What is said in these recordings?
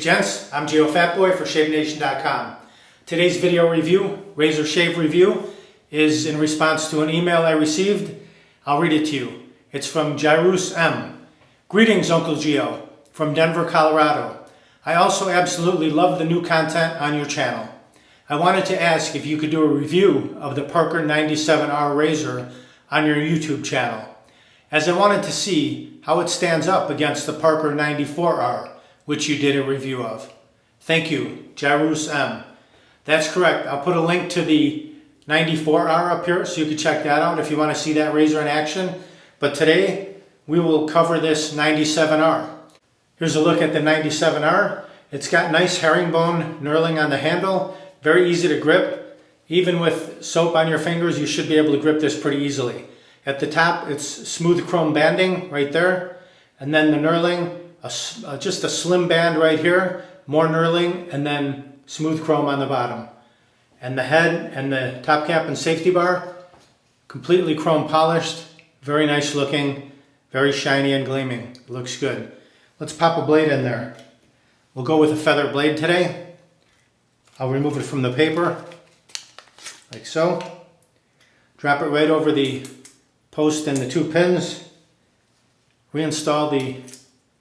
gents, I'm Geofatboy for ShaveNation.com. Today's video review, razor shave review, is in response to an email I received. I'll read it to you. It's from Jairus M. Greetings, Uncle Geo, from Denver, Colorado. I also absolutely love the new content on your channel. I wanted to ask if you could do a review of the Parker 97R razor on your YouTube channel, as I wanted to see how it stands up against the Parker 94R, which you did a review of. Thank you, Jairus M. That's correct. I'll put a link to the 94R up here so you can check that out if you want to see that razor in action. But today we will cover this 97R. Here's a look at the 97R. It's got nice herringbone knurling on the handle, very easy to grip. Even with soap on your fingers, you should be able to grip this pretty easily. At the top, it's smooth chrome banding right there, and then the knurling, just a slim band right here, more knurling, and then smooth chrome on the bottom. And the head and the top cap and safety bar, completely chrome polished, very nice looking, very shiny and gleaming. It looks good. Let's pop a blade in there. We'll go with a feather blade today. I'll remove it from the paper, like so. Drop it right over the post and the two pins. Reinstall the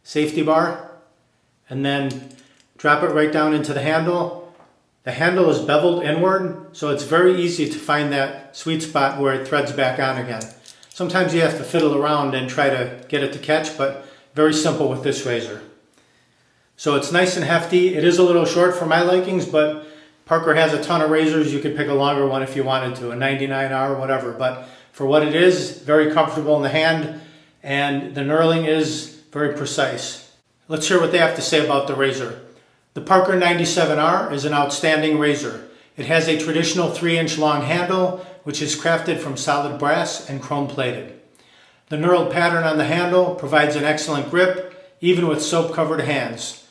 safety bar, and then drop it right down into the handle. The handle is beveled inward, so it's very easy to find that sweet spot where it threads back on again. Sometimes you have to fiddle around and try to get it to catch, but very simple with this razor. So it's nice and hefty. It is a little short for my likings, but Parker has a ton of razors. You could pick a longer one if you wanted to, a 99R or whatever. But for what it is, very comfortable in the hand, and the knurling is very precise. Let's hear what they have to say about the razor. The Parker 97R is an outstanding razor. It has a traditional 3-inch long handle, which is crafted from solid brass and chrome plated. The knurled pattern on the handle provides an excellent grip, even with soap-covered hands.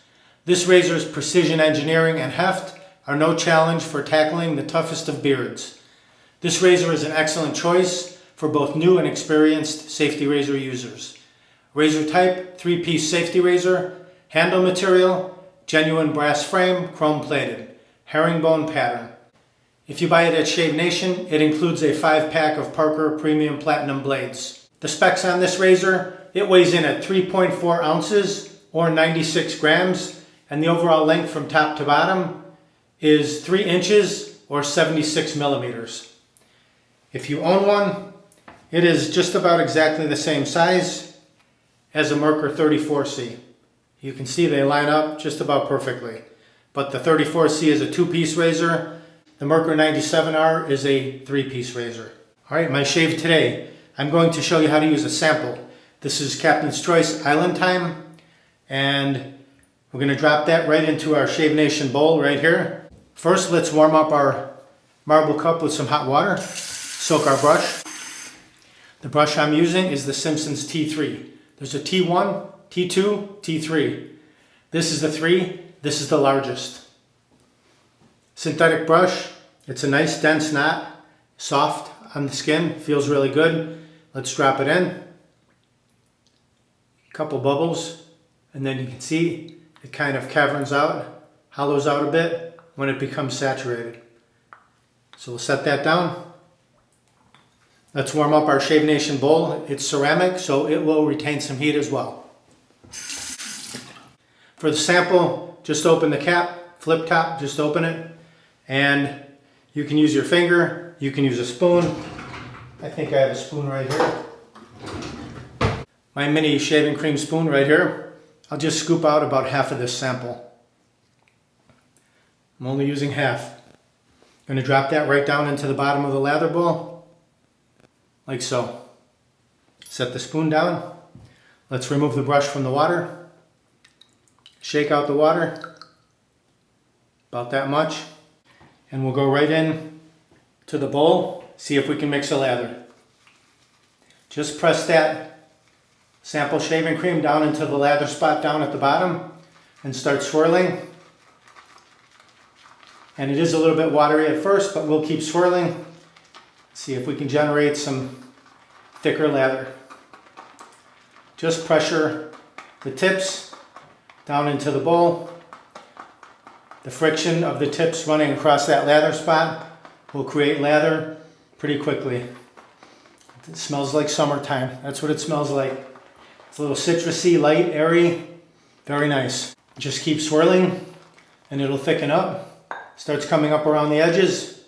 This razor's precision engineering and heft are no challenge for tackling the toughest of beards. This razor is an excellent choice for both new and experienced safety razor users. Razor type, 3-piece safety razor. Handle material, genuine brass frame, chrome plated. Herringbone pattern. If you buy it at Shave Nation, it includes a 5-pack of Parker Premium Platinum blades. The specs on this razor, it weighs in at 3.4 ounces or 96 grams, and the overall length from top to bottom is 3 inches or 76 millimeters. If you own one, it is just about exactly the same size as a Merkur 34C. You can see they line up just about perfectly. But the 34C is a 2-piece razor. The Merkur 97R is a 3-piece razor. All right, my shave today. I'm going to show you how to use a sample. This is Captain's Choice Island Thyme, and we're going to drop that right into our Shave Nation bowl right here. First, let's warm up our marble cup with some hot water. Soak our brush. The brush I'm using is the Simpsons T3. There's a T1, T2, T3. This is the 3, this is the largest. Synthetic brush, it's a nice dense knot, soft on the skin, feels really good. Let's drop it in. A couple bubbles, and then you can see it kind of caverns out, hollows out a bit when it becomes saturated. So we'll set that down. Let's warm up our Shave Nation bowl. It's ceramic, so it will retain some heat as well. For the sample, just open the cap, flip top, just open it. And you can use your finger, you can use a spoon. I think I have a spoon right here. My mini shaving cream spoon right here. I'll just scoop out about half of this sample. I'm only using half. I'm going to drop that right down into the bottom of the lather bowl. Like so. Set the spoon down. Let's remove the brush from the water. Shake out the water. About that much. And we'll go right in to the bowl. See if we can mix a lather. Just press that sample shaving cream down into the lather spot down at the bottom and start swirling. And it is a little bit watery at first, but we'll keep swirling. See if we can generate some thicker lather. Just pressure the tips down into the bowl The friction of the tips running across that lather spot will create lather pretty quickly. It smells like summertime. That's what it smells like. It's a little citrusy, light, airy, very nice. Just keep swirling and it'll thicken up. Starts coming up around the edges.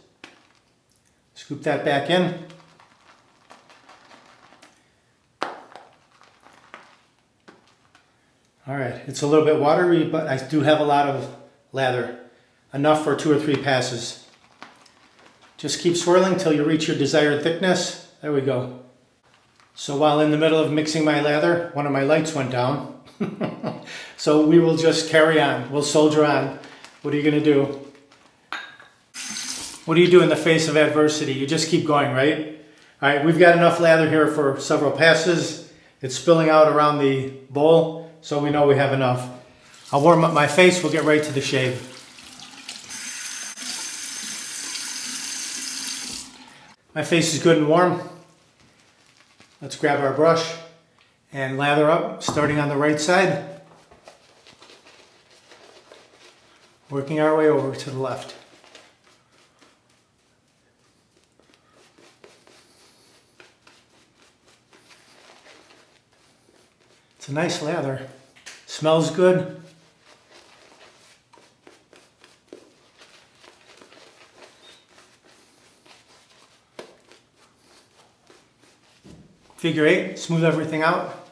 Scoop that back in. All right, it's a little bit watery, but I do have a lot of lather. Enough for 2 or 3 passes. Just keep swirling till you reach your desired thickness. There we go. So while in the middle of mixing my lather, one of my lights went down. So we will just carry on. We'll soldier on. What are you going to do? What do you do in the face of adversity? You just keep going, right? All right, we've got enough lather here for several passes. It's spilling out around the bowl, so we know we have enough. I'll warm up my face. We'll get right to the shave. My face is good and warm. Let's grab our brush and lather up, starting on the right side. Working our way over to the left. It's a nice lather. Smells good. Figure 8, smooth everything out.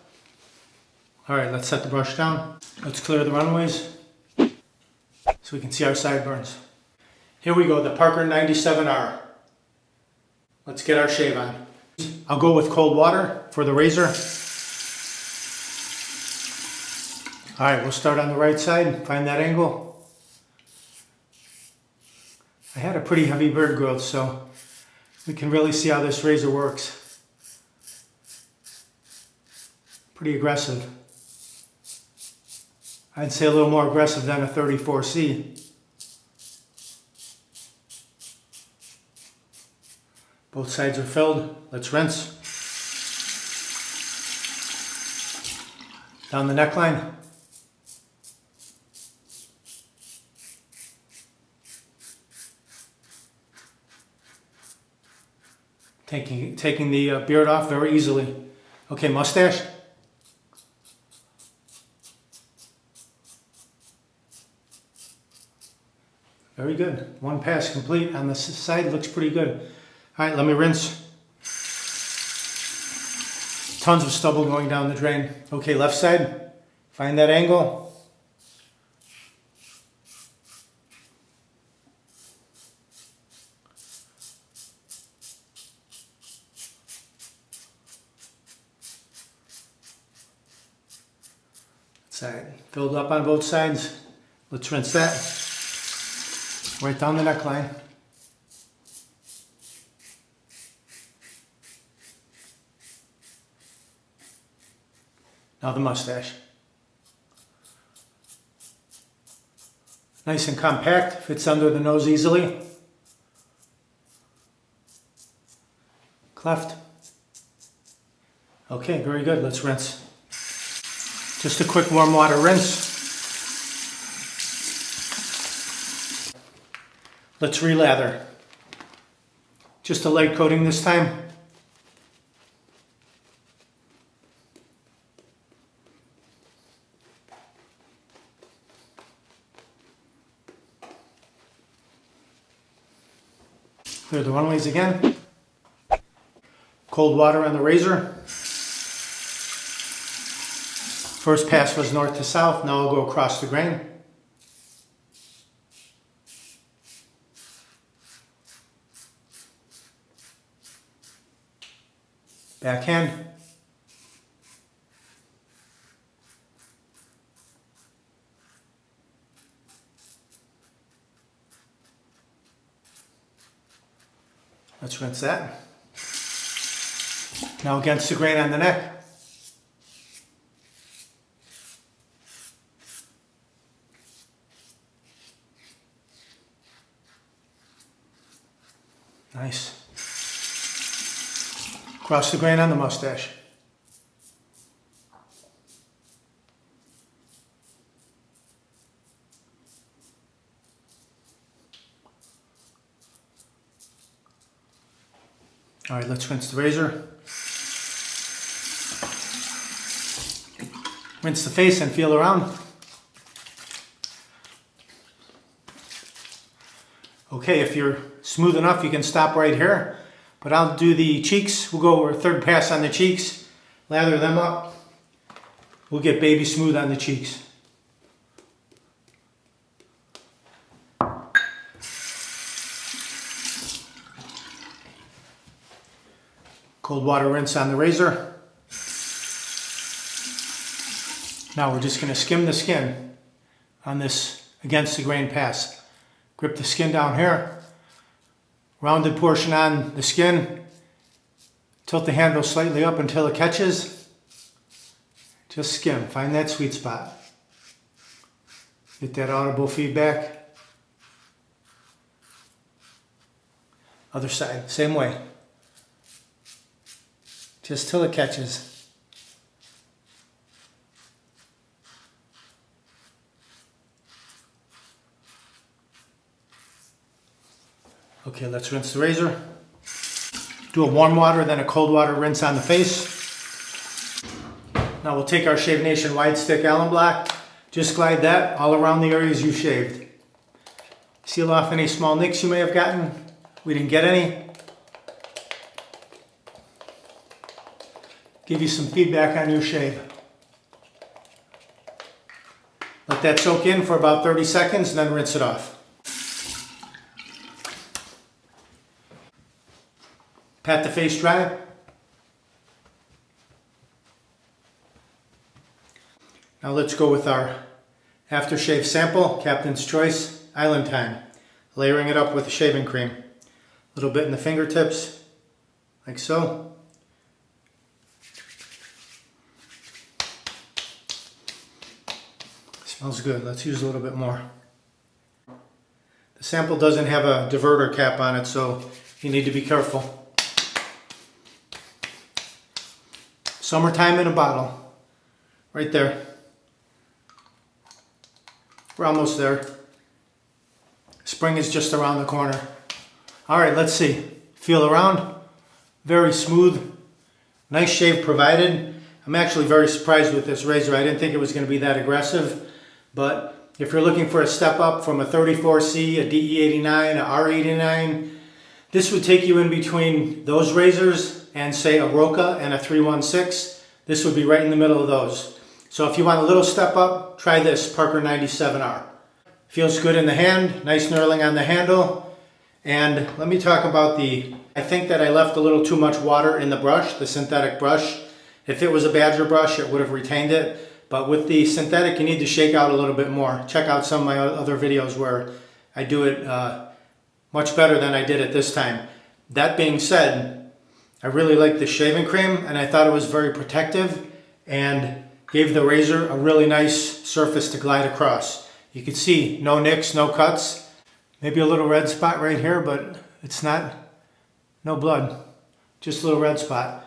All right, let's set the brush down. Let's clear the runways so we can see our sideburns. Here we go, the Parker 97R. Let's get our shave on. I'll go with cold water for the razor. All right, we'll start on the right side, find that angle. I had a pretty heavy beard growth, so we can really see how this razor works. Pretty aggressive. I'd say a little more aggressive than a 34C. Both sides are filled. Let's rinse. Down the neckline. Taking the beard off very easily. Okay, mustache. Very good. One pass complete. On the side looks pretty good. All right, let me rinse. Tons of stubble going down the drain. Okay, left side. Find that angle. Side. Filled up on both sides. Let's rinse that. Right down the neckline. Now the mustache. Nice and compact, fits under the nose easily. Cleft. Okay, very good. Let's rinse. Just a quick warm water rinse. Let's relather. Just a light coating this time. Clear the runways again. Cold water on the razor. First pass was north to south, now I'll go across the grain. Backhand. Let's rinse that. Now against the grain on the neck. Nice. Cross the grain on the mustache. All right, let's rinse the razor. Rinse the face and feel around. Okay, if you're smooth enough, you can stop right here. But I'll do the cheeks. We'll go over a third pass on the cheeks. Lather them up. We'll get baby smooth on the cheeks. Cold water rinse on the razor. Now we're just going to skim the skin on this against the grain pass. Grip the skin down here. Rounded portion on the skin. Tilt the handle slightly up until it catches. Just skim. Find that sweet spot. Get that audible feedback. Other side, same way. Just till it catches. Okay, let's rinse the razor. Do a warm water, then a cold water rinse on the face. Now we'll take our Shave Nation wide stick Allen block. Just glide that all around the areas you shaved. Seal off any small nicks you may have gotten. We didn't get any. Give you some feedback on your shave. Let that soak in for about 30 seconds and then rinse it off. Pat the face dry. Now let's go with our aftershave sample, Captain's Choice Island Time. Layering it up with the shaving cream. A little bit in the fingertips, like so. Smells good. Let's use a little bit more. The sample doesn't have a diverter cap on it, so you need to be careful. Summertime in a bottle. Right there. We're almost there. Spring is just around the corner. Alright, let's see. Feel around. Very smooth. Nice shave provided. I'm actually very surprised with this razor. I didn't think it was going to be that aggressive. But if you're looking for a step up from a 34C, a DE89, a R89, this would take you in between those razors and say a Roca and a 316. This would be right in the middle of those. So if you want a little step up, try this Parker 97R. Feels good in the hand, nice knurling on the handle. And let me talk about I think that I left a little too much water in the brush, the synthetic brush. If it was a Badger brush, it would have retained it. But with the synthetic, you need to shake out a little bit more. Check out some of my other videos where I do it much better than I did it this time. That being said, I really like the shaving cream and I thought it was very protective and gave the razor a really nice surface to glide across. You can see no nicks, no cuts. Maybe a little red spot right here, but it's not, no blood, just a little red spot.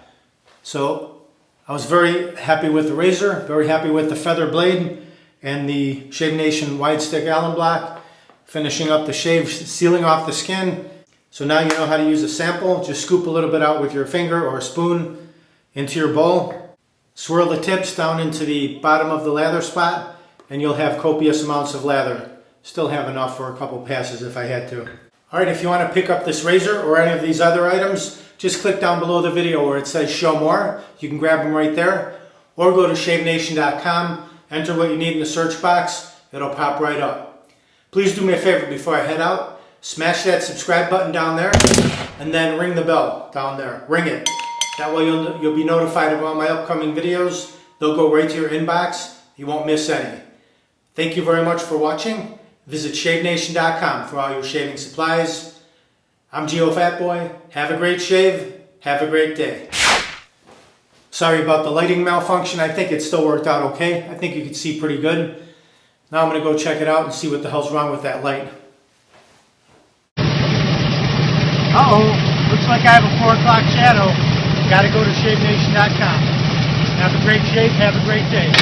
So I was very happy with the razor, very happy with the feather blade and the Shave Nation wide stick Allen block. Finishing up the shave, sealing off the skin. So now you know how to use a sample. Just scoop a little bit out with your finger or a spoon into your bowl. Swirl the tips down into the bottom of the lather spot and you'll have copious amounts of lather. Still have enough for a couple passes if I had to. Alright, if you want to pick up this razor or any of these other items, just click down below the video where it says show more. You can grab them right there. Or go to shavenation.com, enter what you need in the search box. It'll pop right up. Please do me a favor before I head out. Smash that subscribe button down there and then ring the bell down there. Ring it. That way you'll be notified of all my upcoming videos. They'll go right to your inbox. You won't miss any. Thank you very much for watching. Visit shavenation.com for all your shaving supplies. I'm Geofatboy. Have a great shave. Have a great day. Sorry about the lighting malfunction. I think it still worked out okay. I think you can see pretty good. Now I'm going to go check it out and see what the hell's wrong with that light. Uh-oh, looks like I have a 4 o'clock shadow. Gotta go to shavenation.com. Have a great shave, have a great day.